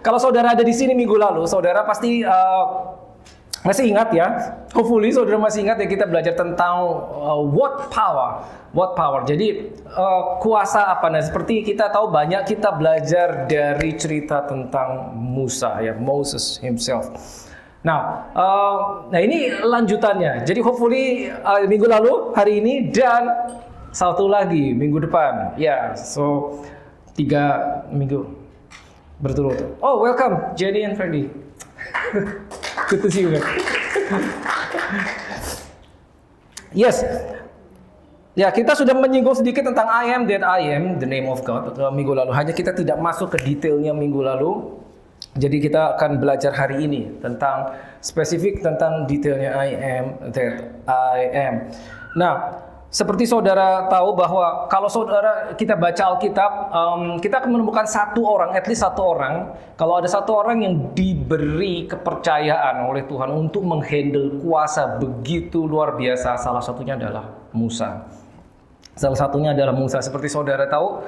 Kalau saudara ada di sini minggu lalu, saudara pasti masih ingat ya. Hopefully saudara masih ingat ya, kita belajar tentang what power. What power. Jadi kuasa apa? Nah, seperti kita tahu banyak kita belajar dari cerita tentang Musa ya, Moses himself. Nah, ini lanjutannya. Jadi hopefully minggu lalu, hari ini, dan satu lagi minggu depan. Ya, so 3 minggu berturut-turut. Oh, welcome Jenny and Freddy. Good to see you guys. Yes. Ya, kita sudah menyinggung sedikit tentang I am that I am, the name of God minggu lalu. Hanya kita tidak masuk ke detailnya minggu lalu. Jadi kita akan belajar hari ini tentang spesifik tentang detailnya I am that I am. Nah, seperti saudara tahu bahwa kalau saudara kita baca Alkitab, kita akan menemukan satu orang, at least satu orang. Kalau ada satu orang yang diberi kepercayaan oleh Tuhan untuk menghandle kuasa begitu luar biasa, salah satunya adalah Musa. Salah satunya adalah Musa. Seperti saudara tahu,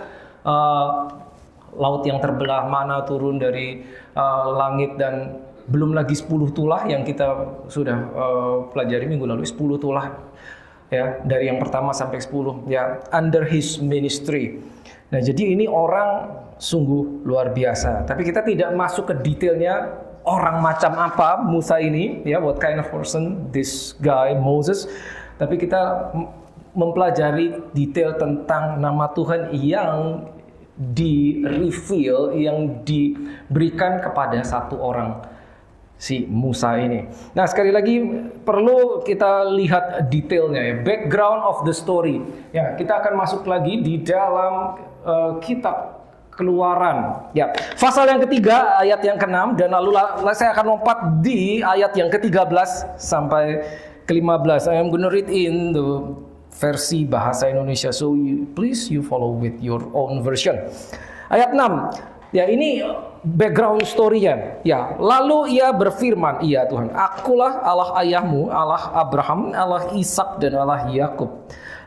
laut yang terbelah, mana turun dari langit, dan belum lagi 10 tulah yang kita sudah pelajari minggu lalu, 10 tulah. Ya, dari yang pertama sampai 10 ya, under his ministry. Nah, jadi ini orang sungguh luar biasa. Tapi kita tidak masuk ke detailnya orang macam apa Musa ini, ya, what kind of person this guy Moses. Tapi kita mempelajari detail tentang nama Tuhan yang di-reveal, yang diberikan kepada satu orang, si Musa ini. Nah, sekali lagi perlu kita lihat detailnya ya, background of the story. Ya, kita akan masuk lagi di dalam kitab Keluaran. Ya, pasal yang ketiga, ayat yang ke-6, dan lalu saya akan lompat di ayat yang ke-13 sampai ke-15. I am gonna read in the versi bahasa Indonesia, so please you follow with your own version. Ayat 6. Ya, ini background story-nya. Ya, lalu ia berfirman, "Iya Tuhan, akulah Allah ayahmu, Allah Abraham, Allah Ishak dan Allah Yakub."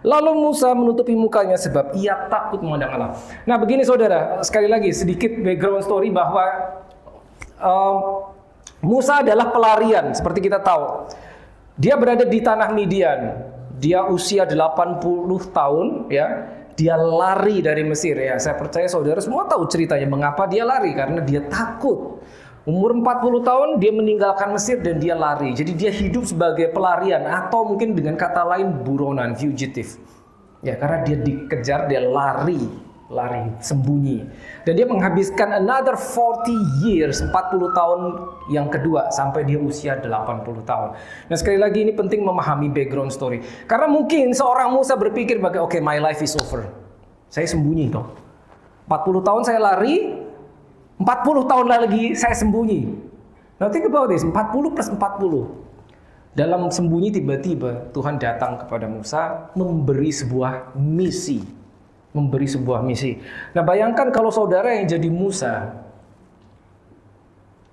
Lalu Musa menutupi mukanya sebab ia takut memandang Allah. Nah, begini saudara, sekali lagi sedikit background story bahwa Musa adalah pelarian, seperti kita tahu. Dia berada di tanah Midian. Dia usia 80 tahun, ya. Dia lari dari Mesir, ya. Saya percaya saudara semua tahu ceritanya mengapa dia lari, karena dia takut. Umur 40 tahun dia meninggalkan Mesir dan dia lari. Jadi dia hidup sebagai pelarian, atau mungkin dengan kata lain buronan, fugitive. Ya, karena dia dikejar, dia lari, sembunyi. Dan dia menghabiskan another 40 years, 40 tahun yang kedua, sampai dia usia 80 tahun. Nah, sekali lagi ini penting memahami background story. Karena mungkin seorang Musa berpikir, okay, my life is over. Saya sembunyi dong. 40 tahun saya lari, 40 tahun lagi saya sembunyi. Now think about this, 40 plus 40. Dalam sembunyi tiba-tiba Tuhan datang kepada Musa memberi sebuah misi. Nah, bayangkan kalau saudara yang jadi Musa,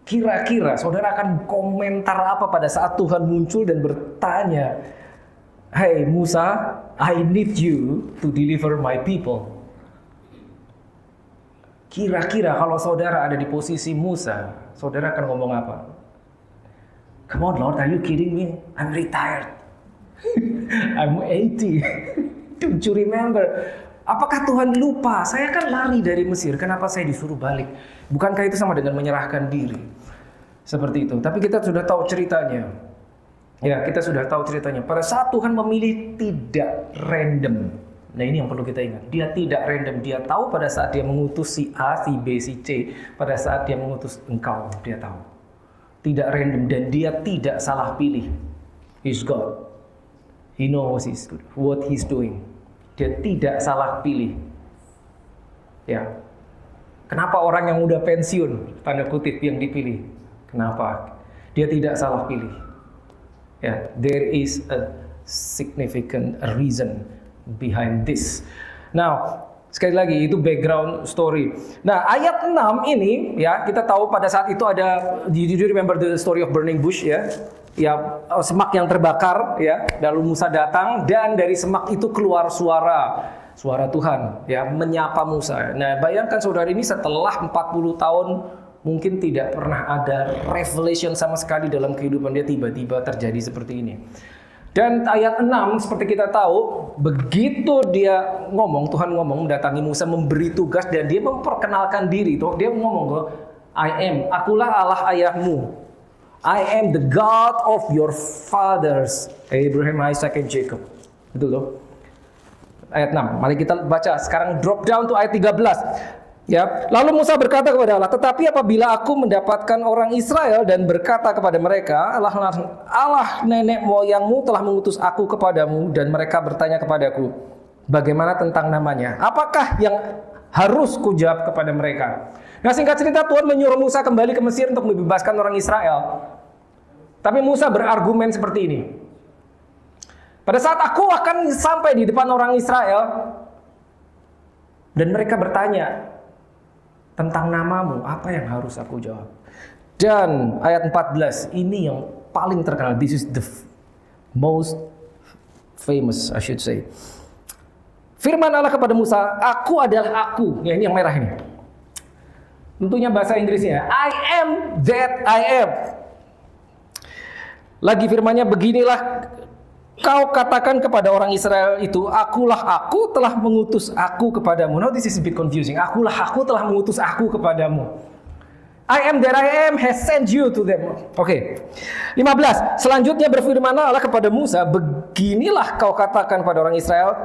kira-kira saudara akan komentar apa pada saat Tuhan muncul dan bertanya, "Hey Musa, I need you to deliver my people." Kira-kira kalau saudara ada di posisi Musa, saudara akan ngomong apa? "Come on Lord, are you kidding me? I'm retired. I'm 80. Don't you remember? Apakah Tuhan lupa? Saya kan lari dari Mesir, kenapa saya disuruh balik? Bukankah itu sama dengan menyerahkan diri?" Seperti itu. Tapi kita sudah tahu ceritanya. Ya, kita sudah tahu ceritanya. Pada saat Tuhan memilih tidak random. Nah, ini yang perlu kita ingat. Dia tidak random. Dia tahu pada saat dia mengutus si A, si B, si C. Pada saat dia mengutus engkau, dia tahu. Tidak random, dan dia tidak salah pilih. He's God. He knows what he's doing. Dia tidak salah pilih. Ya. Kenapa orang yang udah pensiun, tanda kutip, yang dipilih? Kenapa? Dia tidak salah pilih. Ya, there is a significant reason behind this. Now, sekali lagi itu background story. Nah, ayat 6 ini, ya, kita tahu pada saat itu ada, do you remember the story of burning bush, ya? Ya, semak yang terbakar, ya. Lalu Musa datang, dan dari semak itu keluar suara Tuhan, ya, menyapa Musa. Nah, bayangkan saudara, ini setelah 40 tahun Mungkin tidak pernah ada revelation sama sekali dalam kehidupan dia, tiba-tiba terjadi seperti ini. Dan ayat 6 seperti kita tahu, begitu dia ngomong, Tuhan ngomong mendatangi Musa, memberi tugas dan dia memperkenalkan diri. Dia ngomong, I am, akulah Allah ayahmu. I am the God of your fathers, Abraham, Isaac, and Jacob. Betul loh. Ayat 6. Mari kita baca. Sekarang drop down to ayat 13. Ya, lalu Musa berkata kepada Allah, tetapi apabila aku mendapatkan orang Israel dan berkata kepada mereka, Allah nenek moyangmu telah mengutus aku kepadamu, dan mereka bertanya kepadaku, bagaimana tentang namanya? Apakah yang harus kujawab kepada mereka? Nah, singkat cerita, Tuhan menyuruh Musa kembali ke Mesir untuk membebaskan orang Israel. Tapi Musa berargumen seperti ini. Pada saat aku akan sampai di depan orang Israel, dan mereka bertanya tentang namamu, apa yang harus aku jawab? Dan ayat 14, ini yang paling terkenal. This is the most famous, I should say. Firman Allah kepada Musa, aku adalah aku. Ya, ini yang merah ini. Tentunya bahasa Inggrisnya, I am that I am. Lagi firmannya, beginilah kau katakan kepada orang Israel itu, akulah aku telah mengutus aku kepadamu. Now this is a bit confusing. Akulah aku telah mengutus aku kepadamu. I am that I am has sent you to them. Oke. 15. Selanjutnya berfirman Allah kepada Musa, beginilah kau katakan pada orang Israel,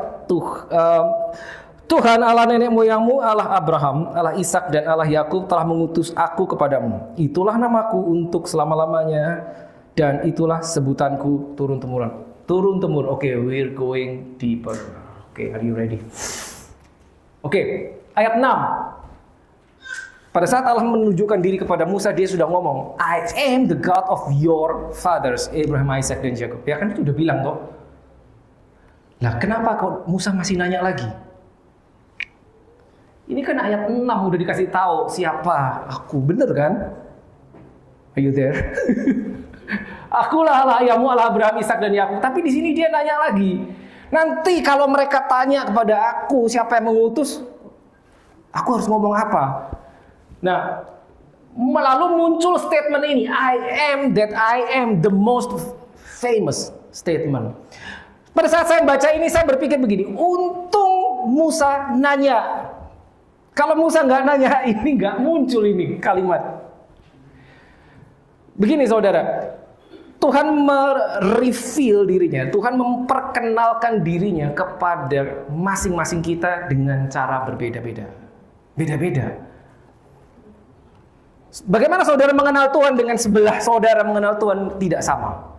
Tuhan Allah nenek moyangmu, Allah Abraham, Allah Ishak dan Allah Yakub telah mengutus aku kepadamu. Itulah namaku untuk selama-lamanya dan itulah sebutanku turun-temurun. Turun-temurun. Oke, we're going deeper. Oke, are you ready? Oke, ayat 6. Pada saat Allah menunjukkan diri kepada Musa, dia sudah ngomong, I am the God of your fathers, Abraham, Isaac, dan Jacob. Ya kan itu udah bilang toh. Nah, kenapa kok Musa masih nanya lagi? Ini kan ayat 6 udah dikasih tahu siapa aku, bener kan? Are you there? Akulah Allah ayahmu, Allah Abraham, Ishak dan Yakub. Tapi di sini dia nanya lagi. Nanti kalau mereka tanya kepada aku siapa yang mengutus, aku harus ngomong apa? Nah, lalu muncul statement ini, I am that I am, the most famous statement. Pada saat saya baca ini, saya berpikir begini, untung Musa nanya. Kalau Musa nggak nanya, ini nggak muncul ini kalimat. Begini saudara, Tuhan mereveal dirinya, Tuhan memperkenalkan dirinya kepada masing-masing kita dengan cara berbeda-beda. Beda-beda. Bagaimana saudara mengenal Tuhan dengan sebelah saudara mengenal Tuhan tidak sama.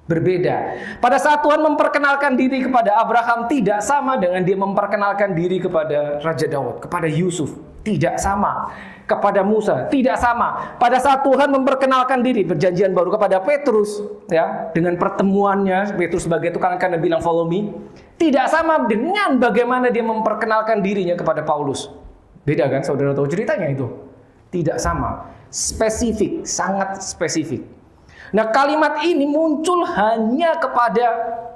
Berbeda. Pada saat Tuhan memperkenalkan diri kepada Abraham tidak sama dengan dia memperkenalkan diri kepada Raja Daud, kepada Yusuf. Tidak sama. Kepada Musa tidak sama. Pada saat Tuhan memperkenalkan diri perjanjian baru kepada Petrus, ya, dengan pertemuannya Petrus sebagai tukang ikan dan bilang follow me, tidak sama dengan bagaimana dia memperkenalkan dirinya kepada Paulus. Beda kan, saudara tahu ceritanya itu? Tidak sama. Spesifik, sangat spesifik. Nah, kalimat ini muncul hanya kepada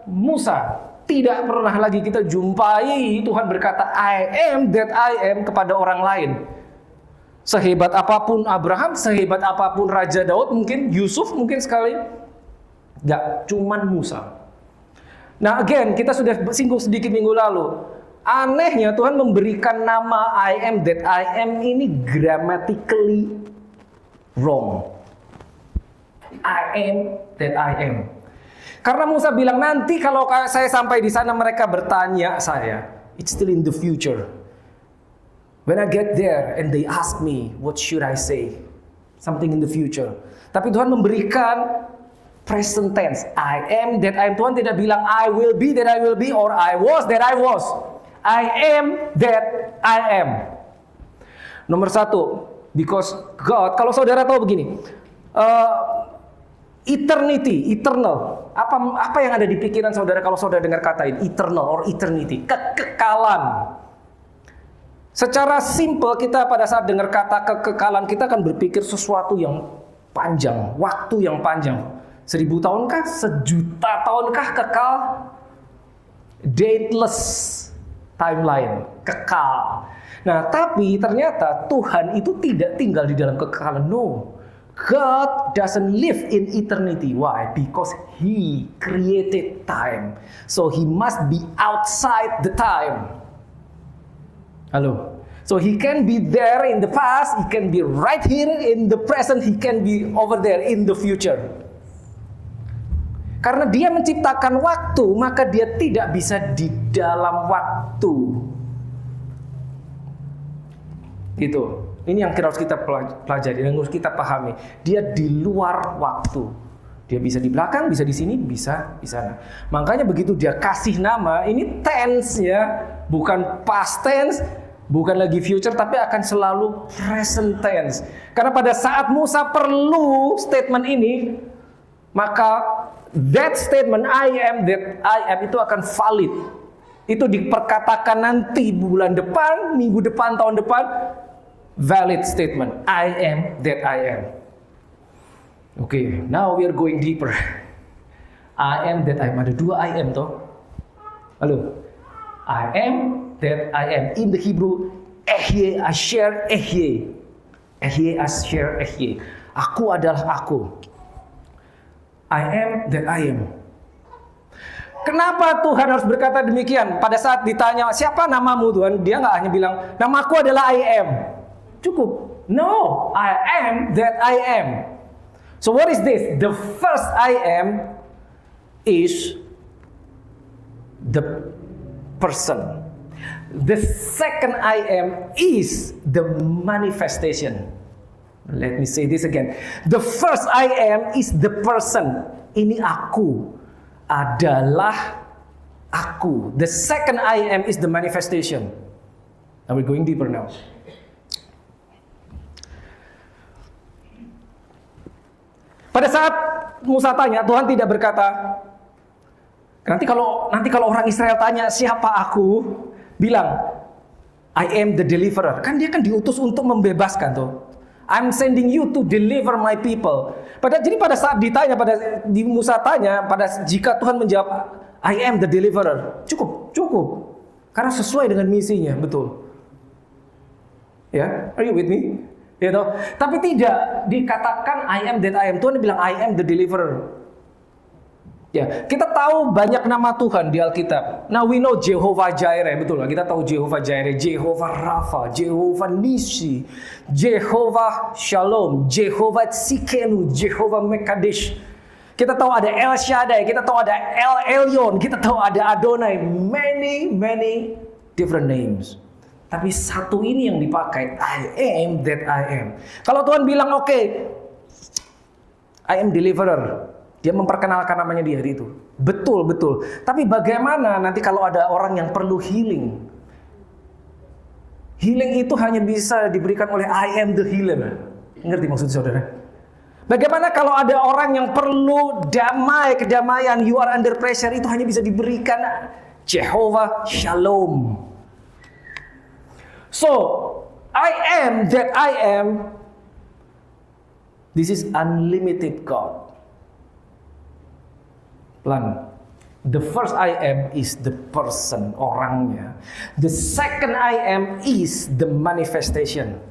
Musa. Tidak pernah lagi kita jumpai Tuhan berkata I am that I am kepada orang lain. Sehebat apapun Abraham, sehebat apapun Raja Daud, mungkin Yusuf mungkin sekali. Nggak, cuman Musa. Nah, again, kita sudah singgung sedikit minggu lalu. Anehnya Tuhan memberikan nama I am that I am ini grammatically wrong. I am that I am. Karena Musa bilang nanti kalau saya sampai di sana mereka bertanya saya, it's still in the future. When I get there and they ask me, what should I say? Something in the future. Tapi Tuhan memberikan present tense. I am that I am. Tuhan tidak bilang I will be that I will be or I was that I was. I am that I am. Nomor satu, because God, kalau saudara tahu begini, eternity, eternal. Apa yang ada di pikiran saudara kalau saudara dengar kata ini? Eternal or eternity, kekekalan. Secara simple kita pada saat dengar kata kekekalan kita akan berpikir sesuatu yang panjang, waktu yang panjang. 1000 tahunkah? 1.000.000 tahunkah kekal? Dateless timeline, kekal. Nah, tapi ternyata Tuhan itu tidak tinggal di dalam kekekalan. No. God doesn't live in eternity. Why? Because He created time. So He must be outside the time. Halo. So He can be there in the past, He can be right here in the present, He can be over there in the future. Karena Dia menciptakan waktu, maka Dia tidak bisa di dalam waktu. Gitu. Ini yang harus kita pelajari, yang harus kita pahami. Dia di luar waktu. Dia bisa di belakang, bisa di sini, bisa di sana. Makanya begitu Dia kasih nama, ini tense ya, bukan past tense, bukan lagi future, tapi akan selalu present tense. Karena pada saat Musa perlu statement ini, maka that statement I am that I am itu akan valid. Itu diperkatakan nanti bulan depan, minggu depan, tahun depan, valid statement. I am that I am. Okay, now we are going deeper. I am that I am. Ada dua I am toh. Halo. I am that I am. In the Hebrew, Ehyeh Asher Ehyeh. Ehyeh Asher Ehyeh. Aku adalah aku. I am that I am. Kenapa Tuhan harus berkata demikian? Pada saat ditanya, siapa namamu Tuhan? Dia nggak hanya bilang, namaku adalah I am. Cukup. No, I am that I am. So what is this? The first I am is the person. The second I am is the manifestation. Let me say this again. The first I am is the person. Ini aku. Adalah aku. The second I am is the manifestation. Now we're going deeper now. Pada saat Musa tanya, Tuhan tidak berkata, nanti kalau orang Israel tanya siapa aku, bilang I am the deliverer. Kan dia kan diutus untuk membebaskan tuh. I'm sending you to deliver my people. Jadi pada saat ditanya, di Musa tanya, jika Tuhan menjawab I am the deliverer, cukup. Karena sesuai dengan misinya, betul. Ya, are you with me? Ya toh? Tapi tidak dikatakan I am that I am. Tuhan bilang I am the deliverer. Ya, kita tahu banyak nama Tuhan di Alkitab. Now we know Jehovah Jireh, betul lah. Kita tahu Jehovah Jireh, Jehovah Rafa, Jehovah Nisi, Jehovah Shalom, Jehovah Tsikenu, Jehovah Mekadesh. Kita tahu ada El Shaddai, kita tahu ada El Elyon, kita tahu ada Adonai, many different names. Tapi satu ini yang dipakai, I am that I am. Kalau Tuhan bilang oke, I am deliverer. Dia memperkenalkan namanya di hari itu. Betul. Tapi bagaimana nanti kalau ada orang yang perlu healing? Healing itu hanya bisa diberikan oleh I am the healer. Ngerti maksud saudara? Bagaimana kalau ada orang yang perlu kedamaian, you are under pressure, itu hanya bisa diberikan Jehovah Shalom. So, I am that I am. This is unlimited God. Pelan. The first I am is the person, orangnya. The second I am is the manifestation.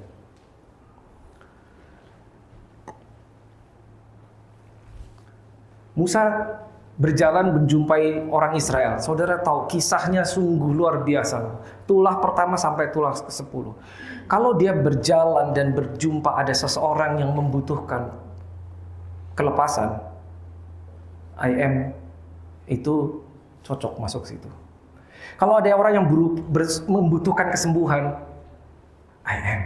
Musa berjalan menjumpai orang Israel. Saudara tahu kisahnya sungguh luar biasa. Tulah pertama sampai tulah ke-10. Kalau dia berjalan dan berjumpa ada seseorang yang membutuhkan kelepasan, I am itu cocok masuk situ. Kalau ada orang yang membutuhkan kesembuhan, I am.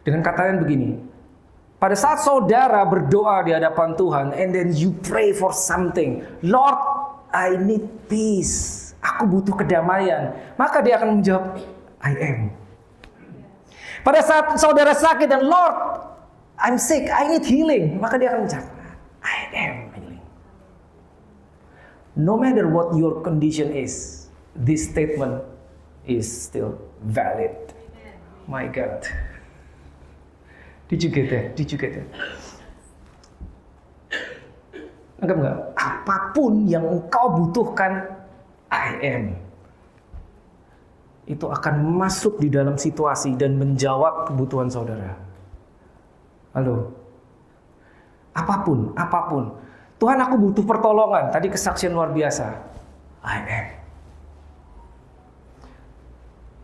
Dengan kata lain begini, pada saat saudara berdoa di hadapan Tuhan, and then you pray for something, Lord, I need peace, aku butuh kedamaian, maka dia akan menjawab, I am. Pada saat saudara sakit dan Lord, I'm sick, I need healing, maka dia akan menjawab, I am healing. No matter what your condition is, this statement is still valid. My God. Did you get that? Anggap nggak? Apapun yang engkau butuhkan, I am. itu akan masuk di dalam situasi dan menjawab kebutuhan saudara. Halo. Apapun. Tuhan, aku butuh pertolongan. Tadi kesaksian luar biasa. I am.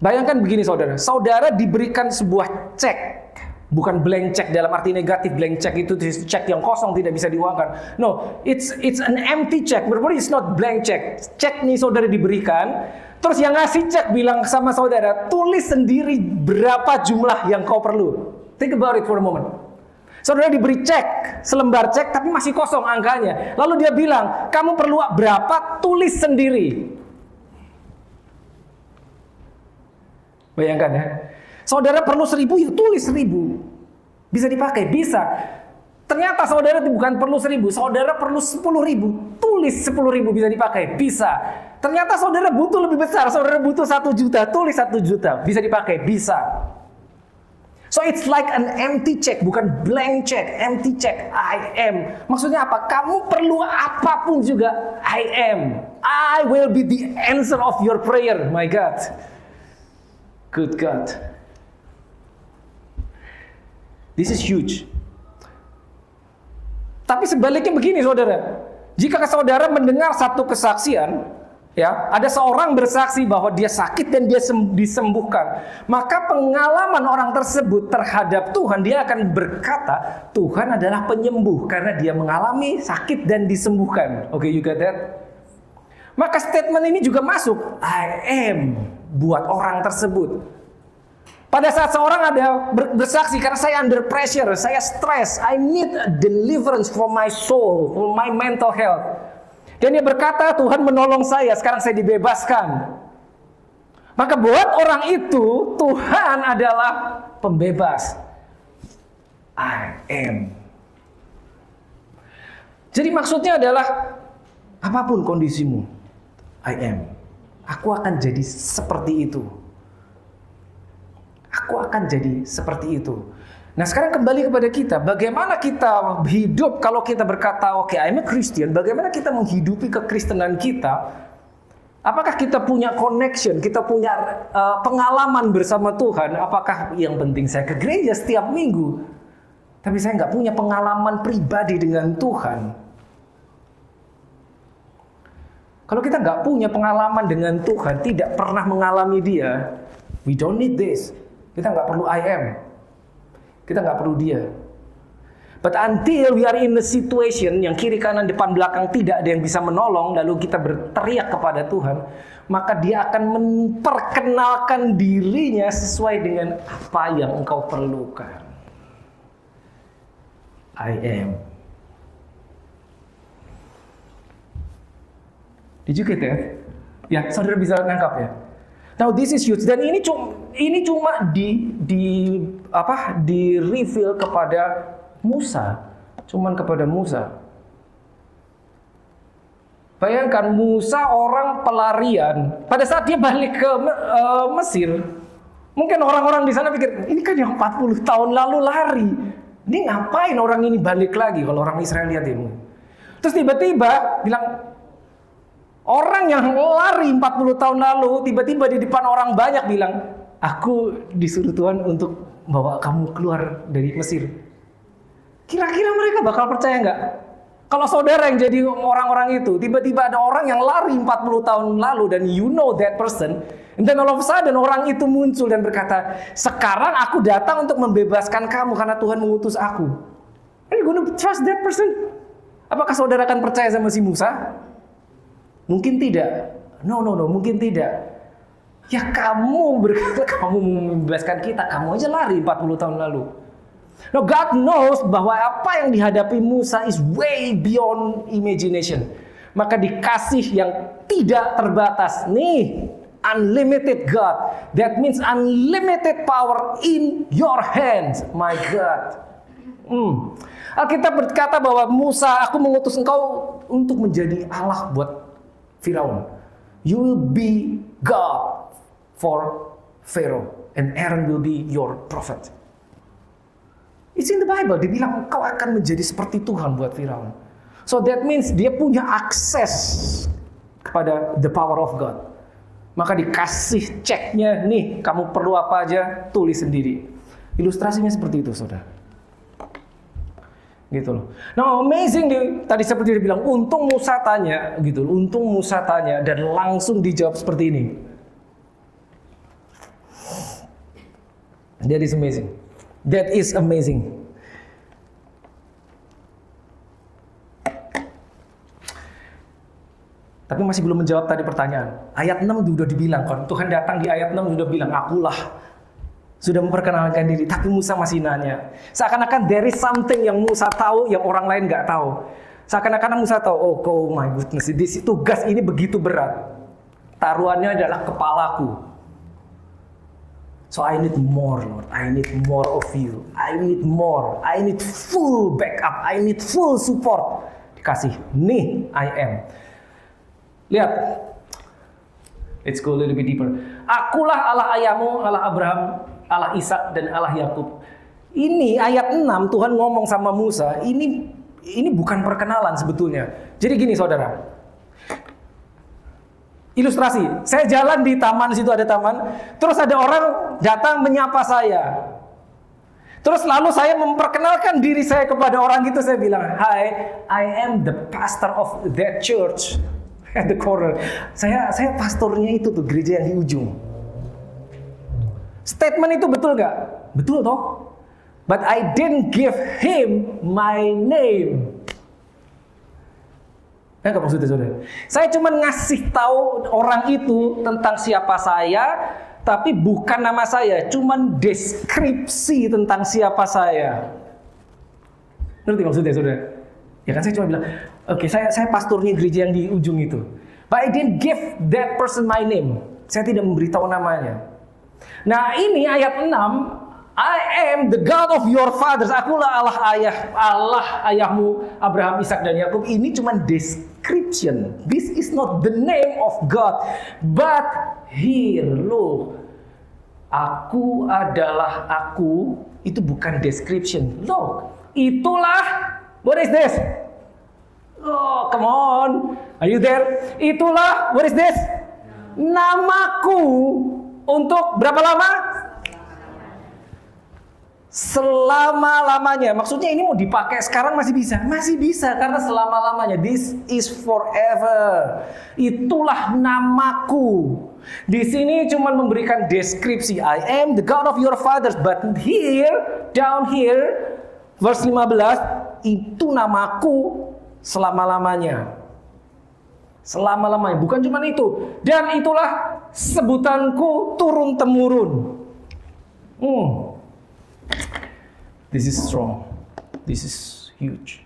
Bayangkan begini saudara. Saudara diberikan sebuah cek. Bukan blank check dalam arti negatif. Blank check itu cek yang kosong, tidak bisa diuangkan. No, it's an empty check. Berarti it's not blank check. Cek nih saudara diberikan. Terus yang ngasih cek bilang sama saudara, tulis sendiri berapa jumlah yang kau perlu. Think about it for a moment. Saudara diberi cek, selembar cek tapi masih kosong angkanya. Lalu dia bilang, kamu perlu berapa? Tulis sendiri. Bayangkan ya. Saudara perlu 1.000, ya tulis 1.000. Bisa dipakai, bisa. Ternyata saudara bukan perlu 1.000, saudara perlu 10.000. Tulis 10.000 bisa dipakai, bisa. Ternyata saudara butuh lebih besar, saudara butuh 1 juta, tulis 1 juta. Bisa dipakai, bisa. So it's like an empty check, bukan blank check, empty check. I am. Maksudnya apa? Kamu perlu apapun juga, I am. I will be the answer of your prayer, my God. Good God. This is huge. Tapi sebaliknya begini saudara. Jika saudara mendengar satu kesaksian, ya, ada seorang bersaksi bahwa dia sakit dan dia disembuhkan, maka pengalaman orang tersebut terhadap Tuhan, dia akan berkata, Tuhan adalah penyembuh karena dia mengalami sakit dan disembuhkan. Oke, you got that? Maka statement ini juga masuk, I am, buat orang tersebut. Pada saat seorang ada bersaksi, karena saya under pressure, saya stres, I need a deliverance for my soul, for my mental health. Dan dia berkata, Tuhan menolong saya, sekarang saya dibebaskan. Maka buat orang itu, Tuhan adalah pembebas. I am. Jadi maksudnya adalah, apapun kondisimu, I am. Aku akan jadi seperti itu. Aku akan jadi seperti itu. Nah sekarang kembali kepada kita. Bagaimana kita hidup kalau kita berkata, oke, I'm a Christian. Bagaimana kita menghidupi kekristenan kita? Apakah kita punya connection? Kita punya pengalaman bersama Tuhan? Apakah yang penting saya ke gereja setiap minggu? Tapi saya nggak punya pengalaman pribadi dengan Tuhan. Kalau kita nggak punya pengalaman dengan Tuhan, tidak pernah mengalami Dia, we don't need this. Kita nggak perlu I am. Kita nggak perlu dia. But until we are in a situation yang kiri kanan depan belakang tidak ada yang bisa menolong, lalu kita berteriak kepada Tuhan, maka dia akan memperkenalkan dirinya sesuai dengan apa yang engkau perlukan. I am. Did you get that? Ya, saudara bisa nangkap ya. Now this is huge, dan ini cuma di reveal kepada Musa, cuman kepada Musa. Bayangkan Musa orang pelarian, pada saat dia balik ke Mesir, mungkin orang-orang di sana pikir, ini kan yang 40 tahun lalu lari, ini ngapain orang ini balik lagi? Kalau orang Israel lihat ini, terus tiba-tiba bilang, orang yang lari 40 tahun lalu, tiba-tiba di depan orang banyak bilang, aku disuruh Tuhan untuk bawa kamu keluar dari Mesir. Kira-kira mereka bakal percaya nggak? Kalau saudara yang jadi orang-orang itu, tiba-tiba ada orang yang lari 40 tahun lalu dan you know that person, and then all of a sudden orang itu muncul dan berkata, sekarang aku datang untuk membebaskan kamu karena Tuhan mengutus aku. Are you gonna trust that person? Apakah saudara akan percaya sama si Musa? Mungkin tidak. No, mungkin tidak. Ya kamu berkata kamu membebaskan kita, kamu aja lari 40 tahun lalu. No, God knows bahwa apa yang dihadapi Musa is way beyond imagination. Maka dikasih yang tidak terbatas. Nih, unlimited God. That means unlimited power in your hands. My God. Alkitab berkata bahwa Musa, aku mengutus engkau untuk menjadi Allah buat Firaun. You will be God for Pharaoh, and Aaron will be your prophet. It's in the Bible. Dibilang engkau akan menjadi seperti Tuhan buat Firaun. So that means dia punya akses kepada the power of God. Maka dikasih ceknya, nih kamu perlu apa aja, tulis sendiri. Ilustrasinya seperti itu, saudara. Gitu loh. Nah, amazing nih, tadi seperti dia bilang, untung Musa tanya, gitu. Untung Musa tanya dan langsung dijawab seperti ini. That is amazing. That is amazing. Tapi masih belum menjawab tadi pertanyaan. Ayat 6 sudah dibilang kan. Tuhan datang di ayat 6 sudah bilang, akulah. Sudah memperkenalkan diri. Tapi Musa masih nanya. Seakan-akan there is something yang Musa tahu yang orang lain nggak tahu. Seakan-akan Musa tahu, oh my goodness, tugas ini begitu berat. Taruhannya adalah kepalaku. So I need more, Lord. I need more of you. I need more. I need full backup. I need full support. Dikasih, nih I am. Lihat, let's go a little bit deeper. Akulah Allah ayahmu, Allah Abraham, Allah Ishak dan Allah Yakub. Ini ayat 6 Tuhan ngomong sama Musa. Ini bukan perkenalan sebetulnya. Jadi gini saudara. Ilustrasi. Saya jalan di taman, situ ada taman. Terus ada orang datang menyapa saya. Terus lalu saya memperkenalkan diri saya kepada orang itu. Saya bilang, "Hi, I am the pastor of that church." At the corner. Saya pastornya itu tuh, gereja yang di ujung. Statement itu betul gak? Betul toh? But I didn't give him my name. Apa maksudnya saudara? Saya cuma ngasih tahu orang itu tentang siapa saya, tapi bukan nama saya. Cuman deskripsi tentang siapa saya. Ngerti maksudnya saudara? Ya kan saya cuma bilang, oke, saya pastornya gereja yang di ujung itu. But I didn't give that person my name. Saya tidak memberitahu namanya. Nah ini ayat 6. I am the God of your fathers. Akulah Allah ayahmu Abraham, Ishak dan Yakub. Ini cuma description. This is not the name of God. But here, loh. Aku adalah aku. Itu bukan description. Loh, itulah. What is this? Oh, come on. Are you there? Itulah, what is this? Namaku untuk berapa lama? Selama-lamanya. Maksudnya ini mau dipakai sekarang masih bisa? Masih bisa karena selama-lamanya. This is forever. Itulah namaku. Di sini cuma memberikan deskripsi. I am the God of your fathers. But here, down here, verse 15, itu namaku selama-lamanya. Selama-lamanya. Bukan cuma itu. Dan itulah sebutanku turun-temurun. This is strong. This is huge.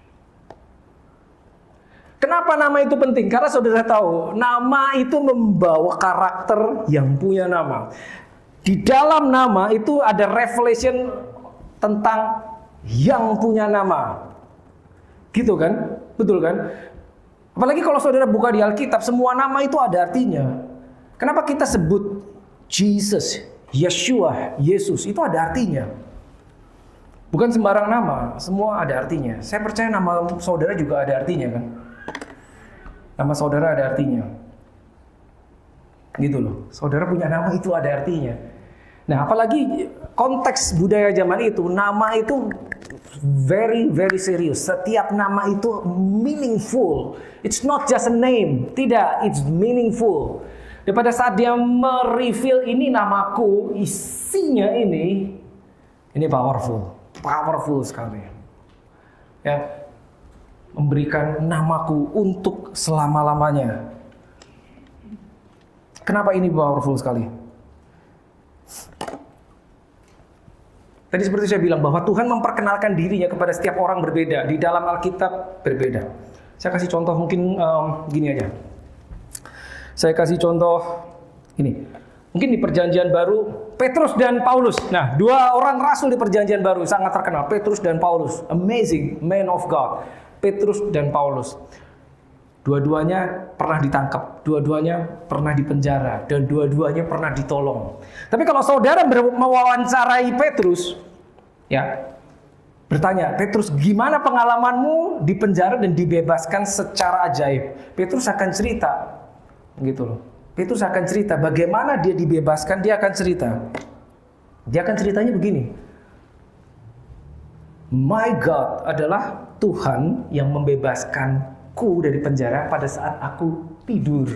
Kenapa nama itu penting? Karena saudara tahu, nama itu membawa karakter yang punya nama. Di dalam nama itu ada revelation tentang yang punya nama. Gitu kan? Betul kan? Apalagi kalau saudara buka di Alkitab, semua nama itu ada artinya. Kenapa kita sebut Jesus, Yeshua, Yesus? Itu ada artinya. Bukan sembarang nama, semua ada artinya. Saya percaya nama saudara juga ada artinya kan? Nama saudara ada artinya. Gitu loh. Saudara punya nama itu ada artinya. Nah, apalagi konteks budaya zaman itu, nama itu very, very serius. Setiap nama itu meaningful. It's not just a name. Tidak, it's meaningful. Dan pada saat dia mereveal ini namaku, isinya ini powerful. Powerful sekali. Ya. Memberikan namaku untuk selama-lamanya. Kenapa ini powerful sekali? Tadi seperti saya bilang bahwa Tuhan memperkenalkan dirinya kepada setiap orang berbeda. Di dalam Alkitab berbeda. Saya kasih contoh mungkin gini aja. Saya kasih contoh ini. Mungkin di Perjanjian Baru, Petrus dan Paulus. Nah, dua orang rasul di Perjanjian Baru sangat terkenal. Petrus dan Paulus. Amazing man of God. Petrus dan Paulus. Dua-duanya pernah ditangkap, dua-duanya pernah dipenjara, dan dua-duanya pernah ditolong. Tapi kalau saudara mewawancarai Petrus, ya, bertanya, Petrus, gimana pengalamanmu dipenjara dan dibebaskan secara ajaib? Petrus akan cerita, gitu loh. Petrus akan cerita bagaimana dia dibebaskan. Dia akan cerita. Dia akan ceritanya begini. My God adalah Tuhan yang membebaskanku dari penjara pada saat aku tidur.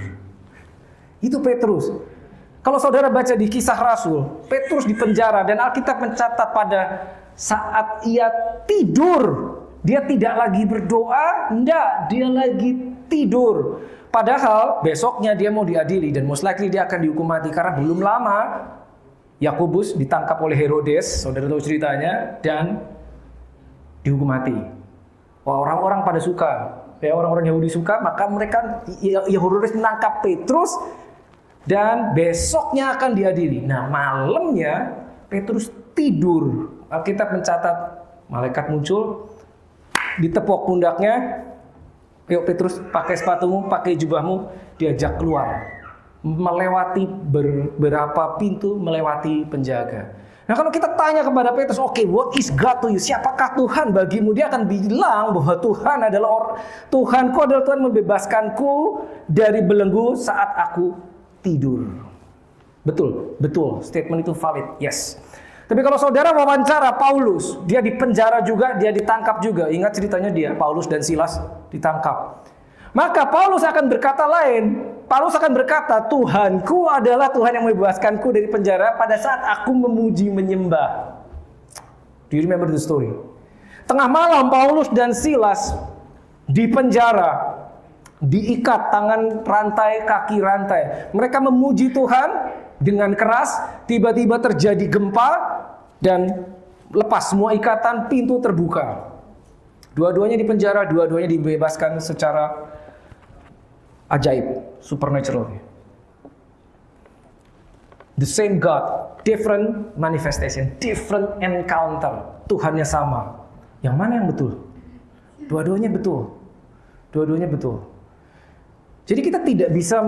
Itu Petrus. Kalau saudara baca di Kisah Rasul, Petrus di penjara dan Alkitab mencatat pada saat ia tidur. Dia tidak lagi berdoa, enggak, dia lagi tidur. Padahal besoknya dia mau diadili dan most likely dia akan dihukum mati karena belum lama Yakobus ditangkap oleh Herodes, saudara tahu ceritanya, dan dihukum mati. Wah, orang-orang pada suka, ya orang-orang Yahudi suka, maka mereka Herodes menangkap Petrus dan besoknya akan diadili. Nah, malamnya Petrus tidur. Alkitab mencatat malaikat muncul, ditepok pundaknya. Yuk Petrus, pakai sepatumu, pakai jubahmu, diajak keluar. Melewati beberapa pintu, melewati penjaga. Nah, kalau kita tanya kepada Petrus, oke, what is God to you? Siapakah Tuhan bagimu? Dia akan bilang bahwa Tuhanku adalah Tuhan membebaskanku dari belenggu saat aku tidur. Betul, betul. Statement itu valid, yes. Tapi kalau saudara wawancara Paulus, dia di penjara juga, dia ditangkap juga. Ingat ceritanya dia, Paulus dan Silas ditangkap. Maka Paulus akan berkata lain. Paulus akan berkata, Tuhanku adalah Tuhan yang membebaskanku dari penjara pada saat aku memuji menyembah. Do you remember the story? Tengah malam Paulus dan Silas di penjara, diikat tangan rantai, kaki rantai. Mereka memuji Tuhan dengan keras, tiba-tiba terjadi gempa dan lepas semua ikatan, pintu terbuka. Dua-duanya di penjara, dua-duanya dibebaskan secara ajaib, supernatural. The same God, different manifestation, different encounter. Tuhannya sama. Yang mana yang betul? Dua-duanya betul. Dua-duanya betul. Jadi kita tidak bisa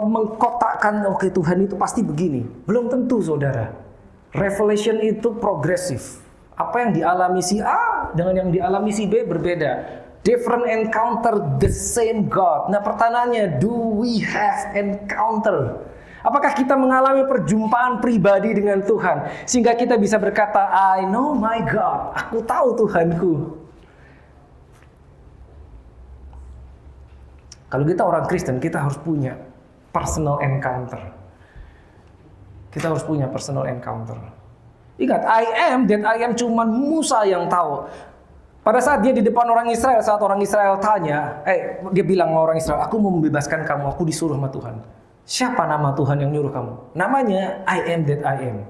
mengkotakkan, oke, Tuhan itu pasti begini. Belum tentu, saudara. Revelation itu progresif. Apa yang dialami si A dengan yang dialami si B berbeda. Different encounter, the same God. Nah, pertanyaannya, do we have encounter? Apakah kita mengalami perjumpaan pribadi dengan Tuhan sehingga kita bisa berkata, I know my God. Aku tahu Tuhanku. Kalau kita orang Kristen, kita harus punya personal encounter. Kita harus punya personal encounter. Ingat, I am that I am cuman Musa yang tahu. Pada saat dia di depan orang Israel, saat orang Israel tanya, dia bilang sama orang Israel, aku mau membebaskan kamu, aku disuruh sama Tuhan. Siapa nama Tuhan yang nyuruh kamu? Namanya I am that I am.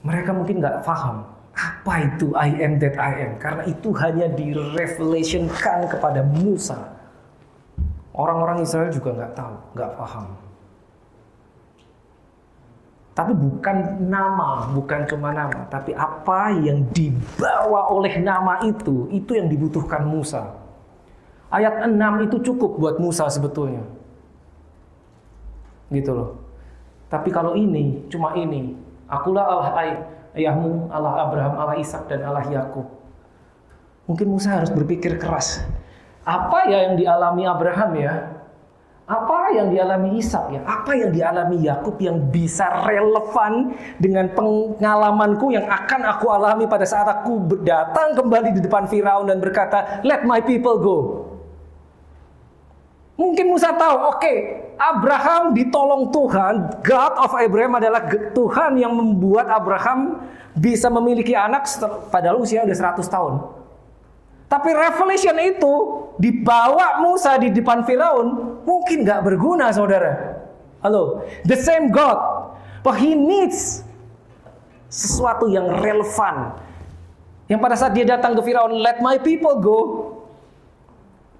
Mereka mungkin nggak paham apa itu I am that I am, karena itu hanya direvelationkan kepada Musa. Orang-orang Israel juga nggak tahu, nggak paham. Tapi bukan nama, bukan cuma nama, tapi apa yang dibawa oleh nama itu yang dibutuhkan Musa. Ayat 6 itu cukup buat Musa sebetulnya. Gitu loh. Tapi kalau ini, cuma ini. Akulah Allah ayahmu, Allah Abraham, Allah Ishak, dan Allah Yakub. Mungkin Musa harus berpikir keras. Apa ya yang dialami Abraham ya? Apa yang dialami Ishak ya? Apa yang dialami Yakub yang bisa relevan dengan pengalamanku yang akan aku alami pada saat aku datang kembali di depan Firaun dan berkata, let my people go. Mungkin Musa tahu, oke, Abraham ditolong Tuhan. God of Abraham adalah Tuhan yang membuat Abraham bisa memiliki anak padahal usia udah 100 tahun. Tapi revelation itu dibawa Musa di depan Firaun mungkin gak berguna, saudara. Halo, the same God, but he needs sesuatu yang relevan. Yang pada saat dia datang ke Firaun, let my people go,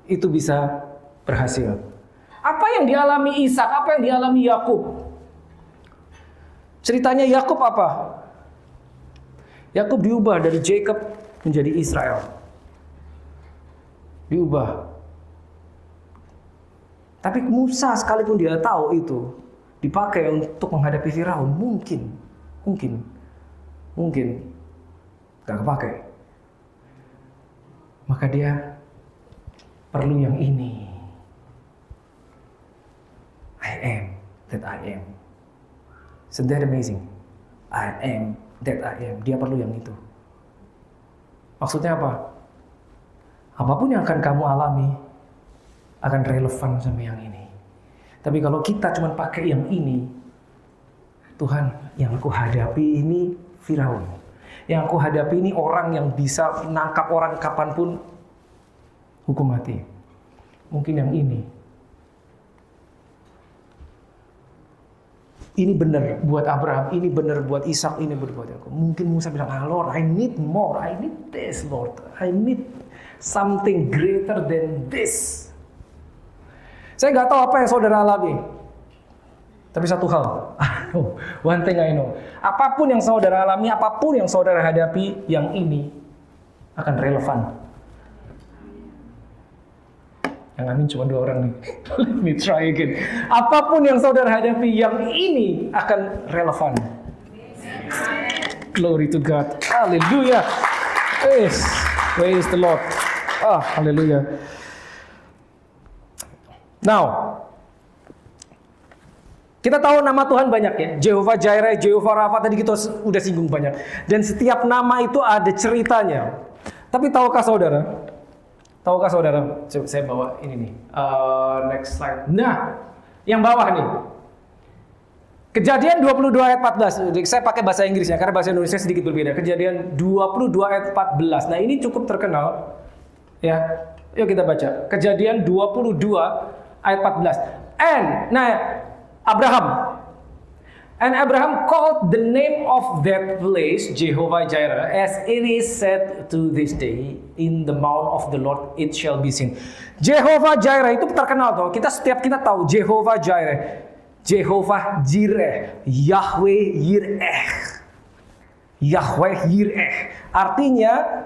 itu bisa berhasil. Apa yang dialami Ishak, apa yang dialami Yakub? Ceritanya Yakub apa? Yakub diubah dari Jacob menjadi Israel. Diubah. Tapi Musa sekalipun dia tahu itu dipakai untuk menghadapi Firaun, mungkin gak kepakai. Maka dia perlu yang ini. I that I am. Isn't that amazing? I am that I am. Dia perlu yang itu. Maksudnya apa? Apapun yang akan kamu alami akan relevan sama yang ini. Tapi kalau kita cuma pakai yang ini, Tuhan, yang aku hadapi ini Firaun. Yang aku hadapi ini orang yang bisa menangkap orang kapanpun, hukum mati. Mungkin yang ini. Ini benar buat Abraham, ini benar buat Ishak, ini benar buat aku. Mungkin Musa bilang, Lord, I need more, I need this, Lord. I need something greater than this. Saya nggak tahu apa yang saudara alami. Tapi satu hal, one thing I know. Apapun yang saudara alami, apapun yang saudara hadapi, yang ini akan relevan. Yang amin cuma 2 orang nih. Let me try again. Apapun yang saudara hadapi, yang ini akan relevan. Glory to God. Hallelujah. Yes. Praise the Lord. Hallelujah. Now, kita tahu nama Tuhan banyak ya. Jehovah Jireh, Jehovah Rafa, tadi kita udah singgung banyak. Dan setiap nama itu ada ceritanya. Tapi tahukah saudara? Coba saya bawa ini nih. Next slide. Nah, yang bawah nih. Kejadian 22 ayat 14. Saya pakai bahasa Inggris ya, karena bahasa Indonesia sedikit berbeda. Kejadian 22 ayat 14. Nah, ini cukup terkenal. Ya, yuk kita baca. Kejadian 22 ayat 14. And Abraham called the name of that place Jehovah Jireh, as it is said to this day, in the mount of the Lord it shall be seen. Jehovah Jireh itu terkenal tuh. Setiap kita tahu Jehovah Jireh, Jehovah Jireh, Yahweh Yireh. Yahweh Yireh. Artinya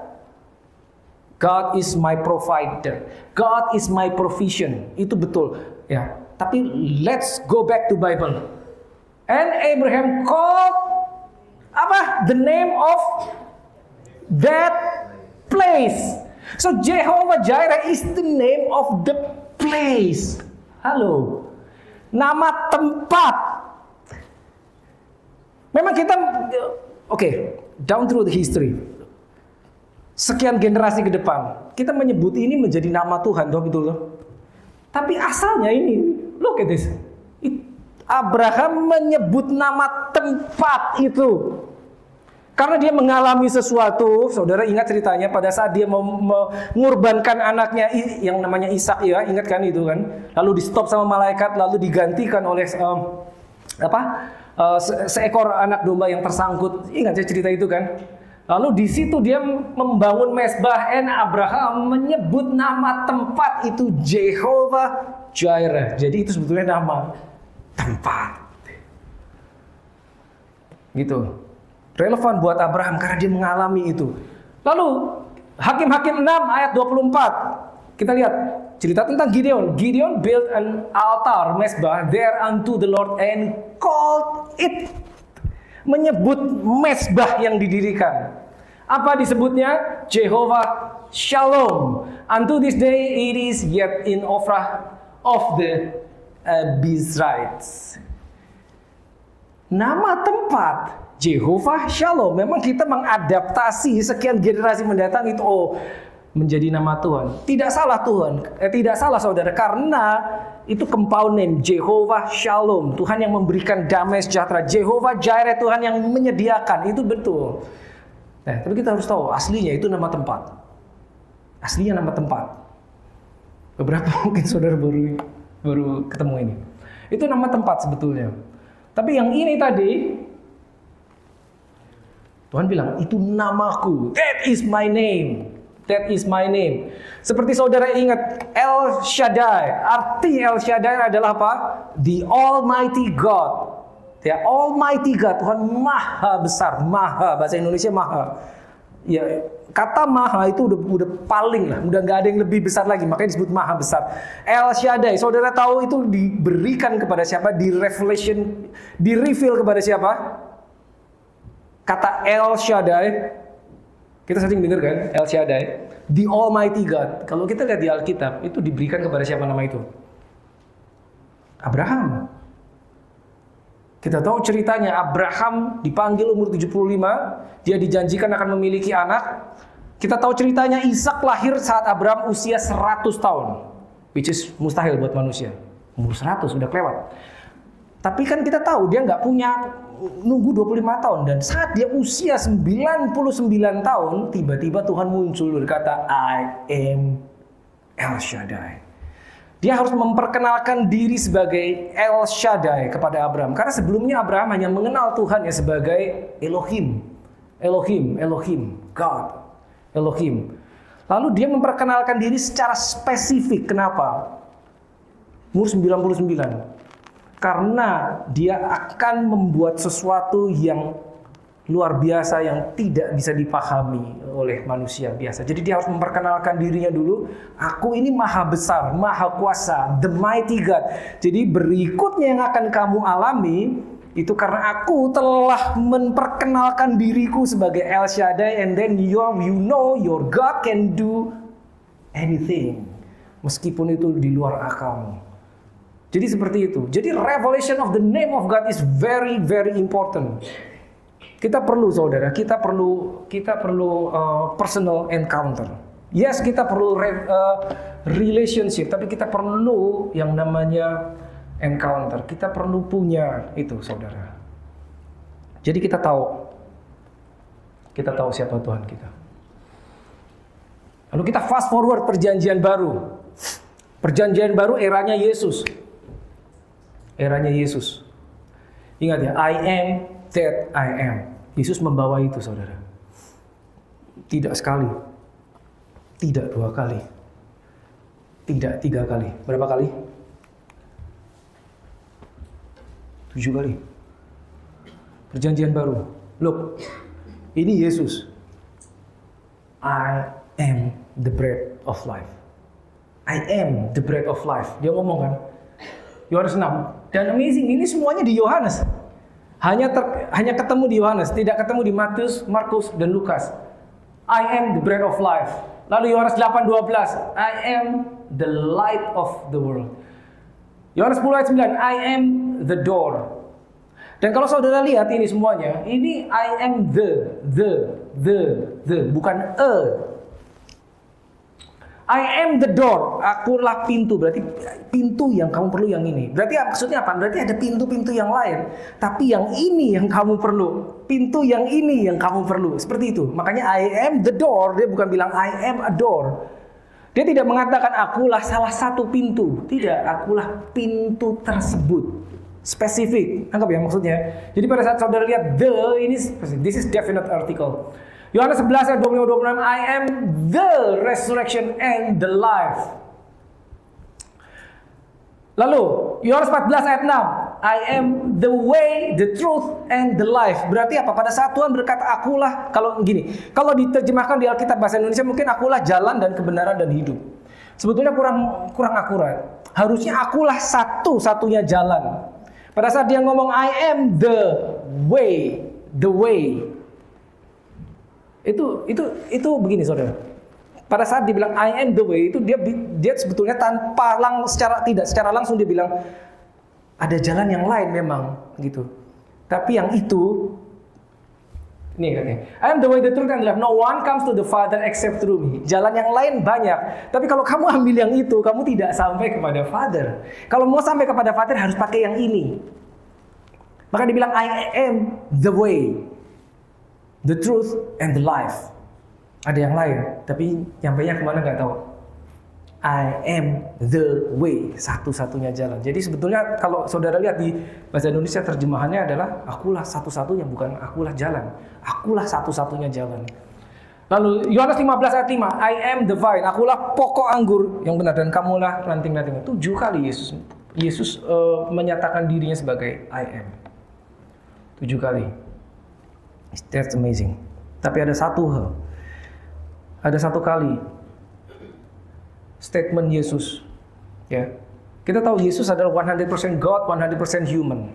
God is my provider. God is my provision. Itu betul ya. Tapi let's go back to Bible. And Abraham called the name of that place. So Jehovah Jireh is the name of the place. Halo. Nama tempat. Memang kita down through the history. Sekian generasi ke depan, kita menyebut ini menjadi nama Tuhan, betul loh. Tapi asalnya ini, look at this. Abraham menyebut nama tempat itu karena dia mengalami sesuatu. Saudara ingat ceritanya pada saat dia mengorbankan anaknya yang namanya Ishak ya, ingat kan itu kan? Lalu di stop sama malaikat, lalu digantikan oleh seekor anak domba yang tersangkut. Ingat cerita itu kan? Lalu di situ dia membangun mezbah, dan Abraham menyebut nama tempat itu Jehovah Jireh. Jadi itu sebetulnya nama tempat. Gitu. Relevan buat Abraham karena dia mengalami itu. Lalu Hakim-Hakim 6 ayat 24. Kita lihat cerita tentang Gideon. Gideon built an altar, mezbah there unto the Lord and called it. Menyebut mezbah yang didirikan. Apa disebutnya? Jehovah Shalom. Unto this day it is yet in Ophrah of the Abiezrites. Nama tempat Jehovah Shalom. Memang kita mengadaptasi sekian generasi mendatang itu menjadi nama Tuhan. Tidak salah Tuhan, tidak salah saudara, karena itu compound name Jehovah Shalom. Tuhan yang memberikan damai sejahtera. Jehovah Jireh, Tuhan yang menyediakan. Itu betul. Nah, tapi kita harus tahu aslinya itu nama tempat. Aslinya nama tempat. Beberapa mungkin saudara baru ketemu ini. Itu nama tempat sebetulnya. Tapi yang ini tadi Tuhan bilang, itu namaku. That is my name. That is my name. Seperti saudara ingat El Shaddai. Arti El Shaddai adalah apa? The Almighty God. Ya, Almighty God. Tuhan maha besar. Maha. Bahasa Indonesia maha. Ya, kata maha itu udah paling lah. Udah gak ada yang lebih besar lagi. Makanya disebut maha besar. El Shaddai. Saudara tahu itu diberikan kepada siapa? Di Revelation. Di reveal kepada siapa? Kata El Shaddai. Kita sering dengar kan, El Shaddai, the Almighty God. Kalau kita lihat di Alkitab, itu diberikan kepada siapa nama itu? Abraham. Kita tahu ceritanya, Abraham dipanggil umur 75, dia dijanjikan akan memiliki anak. Kita tahu ceritanya, Ishak lahir saat Abraham usia 100 tahun. Which is mustahil buat manusia. Umur 100 sudah kelewat. Tapi kan kita tahu dia nggak punya, nunggu 25 tahun. Dan saat dia usia 99 tahun, tiba-tiba Tuhan muncul berkata, I am El Shaddai. Dia harus memperkenalkan diri sebagai El Shaddai kepada Abraham. Karena sebelumnya Abraham hanya mengenal Tuhan ya sebagai Elohim. Elohim, God. Elohim. Lalu dia memperkenalkan diri secara spesifik. Kenapa? Umur 99. Karena dia akan membuat sesuatu yang luar biasa yang tidak bisa dipahami oleh manusia biasa. Jadi dia harus memperkenalkan dirinya dulu. Aku ini maha besar, maha kuasa, the mighty God. Jadi berikutnya yang akan kamu alami itu karena aku telah memperkenalkan diriku sebagai El Shaddai, and then you know your God can do anything. Meskipun itu di luar akalmu. Jadi seperti itu. Jadi revelation of the name of God is very very important. Kita perlu saudara, kita perlu personal encounter. Yes, kita perlu relationship, tapi kita perlu yang namanya encounter. Kita perlu punya itu saudara. Jadi kita tahu siapa Tuhan kita. Lalu kita fast forward perjanjian baru. Perjanjian baru eranya Yesus. Eranya Yesus. Ingat ya, I am that I am. Yesus membawa itu saudara. Tidak sekali. Tidak 2 kali. Tidak 3 kali. Berapa kali? 7 kali. Perjanjian baru. Look, ini Yesus. I am the bread of life. I am the bread of life. Dia ngomong kan. Yohanes 6. Dan amazing, ini semuanya di Yohanes. Hanya ketemu di Yohanes, tidak ketemu di Matius, Markus, dan Lukas. I am the bread of life. Lalu Yohanes 8:12, I am the light of the world. Yohanes 10 ayat 9, I am the door. Dan kalau saudara lihat ini semuanya, ini I am the, bukan a. I am the door, akulah pintu. Berarti pintu yang kamu perlu yang ini. Berarti maksudnya apa? Berarti ada pintu-pintu yang lain. Tapi yang ini yang kamu perlu. Pintu yang ini yang kamu perlu. Seperti itu. Makanya I am the door. Dia bukan bilang I am a door. Dia tidak mengatakan akulah salah satu pintu. Tidak, akulah pintu tersebut. Spesifik. Anggap ya maksudnya. Jadi pada saat saudara lihat the, ini this is definite article. Yohanes 11 ayat 25-26, I am the resurrection and the life. Lalu, Yohanes 14 ayat 6, I am the way, the truth, and the life. Berarti apa? Pada saat Tuhan berkata, akulah, kalau diterjemahkan di Alkitab bahasa Indonesia, mungkin akulah jalan dan kebenaran dan hidup. Sebetulnya kurang akurat. Harusnya akulah satu-satunya jalan. Pada saat dia ngomong, I am the way, Itu begini saudara. Pada saat dibilang I am the way itu dia sebetulnya secara langsung dia bilang ada jalan yang lain memang gitu. Tapi yang itu ini katanya, I am the way, the truth, and the life. No one comes to the Father except through me. Jalan yang lain banyak. Tapi kalau kamu ambil yang itu, kamu tidak sampai kepada Father. Kalau mau sampai kepada Father harus pakai yang ini. Maka dibilang I am the way, the truth, and the life. Ada yang lain, tapi nyampainya kemana nggak tahu. I am the way, satu-satunya jalan. Jadi sebetulnya kalau saudara lihat di bahasa Indonesia terjemahannya adalah akulah satu-satunya, bukan akulah jalan. Akulah satu-satunya jalan. Lalu Yohanes 15 ayat 5, I am the vine, akulah pokok anggur yang benar dan kamulah ranting-rantingnya. 7 kali Yesus menyatakan dirinya sebagai I am. 7 kali. That's amazing. Tapi ada satu kali statement Yesus, ya. Kita tahu Yesus adalah 100% God, 100% human.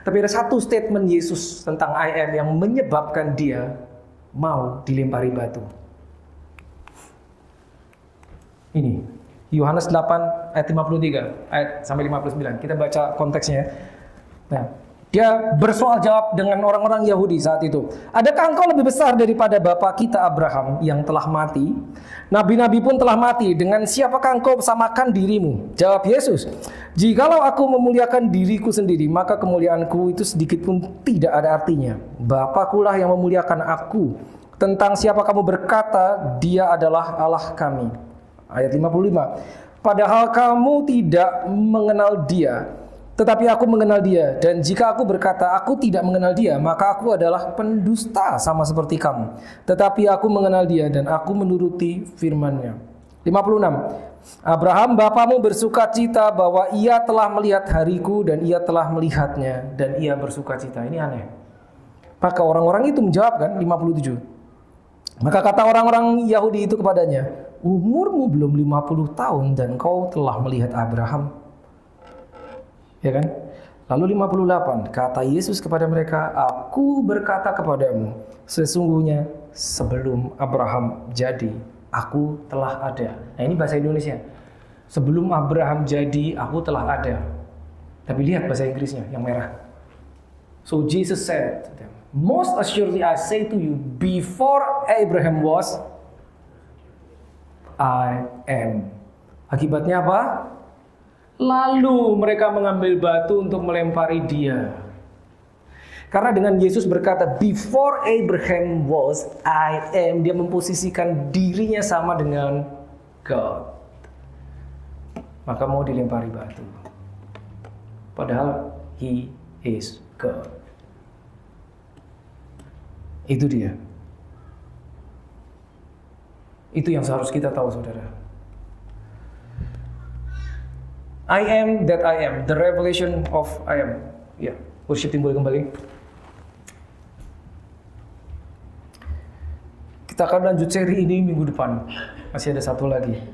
Tapi ada satu statement Yesus tentang I am yang menyebabkan dia mau dilempari batu. Ini Yohanes 8 ayat 53 ayat sampai 59. Kita baca konteksnya. Nah, Dia bersoal jawab dengan orang-orang Yahudi saat itu. Adakah engkau lebih besar daripada bapa kita Abraham yang telah mati? Nabi-nabi pun telah mati. Dengan siapakah engkau samakan dirimu? Jawab Yesus, jikalau aku memuliakan diriku sendiri, maka kemuliaanku itu sedikit pun tidak ada artinya. Bapakulah yang memuliakan aku. Tentang siapa kamu berkata, dia adalah Allah kami. Ayat 55. Padahal kamu tidak mengenal dia, tetapi aku mengenal dia, dan jika aku berkata aku tidak mengenal dia, maka aku adalah pendusta sama seperti kamu. Tetapi aku mengenal dia dan aku menuruti firman-Nya. 56. Abraham bapamu bersukacita bahwa ia telah melihat hariku dan ia telah melihatnya dan ia bersukacita. Ini aneh. Maka orang-orang itu menjawab kan 57. Maka kata orang-orang Yahudi itu kepadanya, umurmu belum 50 tahun dan kau telah melihat Abraham. Ya kan? Lalu 58, kata Yesus kepada mereka, aku berkata kepadamu, sesungguhnya sebelum Abraham jadi, aku telah ada. Nah ini bahasa Indonesia. Sebelum Abraham jadi, aku telah ada. Tapi lihat bahasa Inggrisnya yang merah. So Jesus said, most assuredly I say to you, before Abraham was, I am. Akibatnya apa? Lalu mereka mengambil batu untuk melempari dia. Karena dengan Yesus berkata, before Abraham was, I am. Dia memposisikan dirinya sama dengan God. Maka mau dilempari batu. Padahal He is God. Itu dia. Itu yang seharus kita tahu, saudara. I am that I am, the revelation of I am. Ya, worship timbul kembali. Kita akan lanjut seri ini minggu depan. Masih ada satu lagi.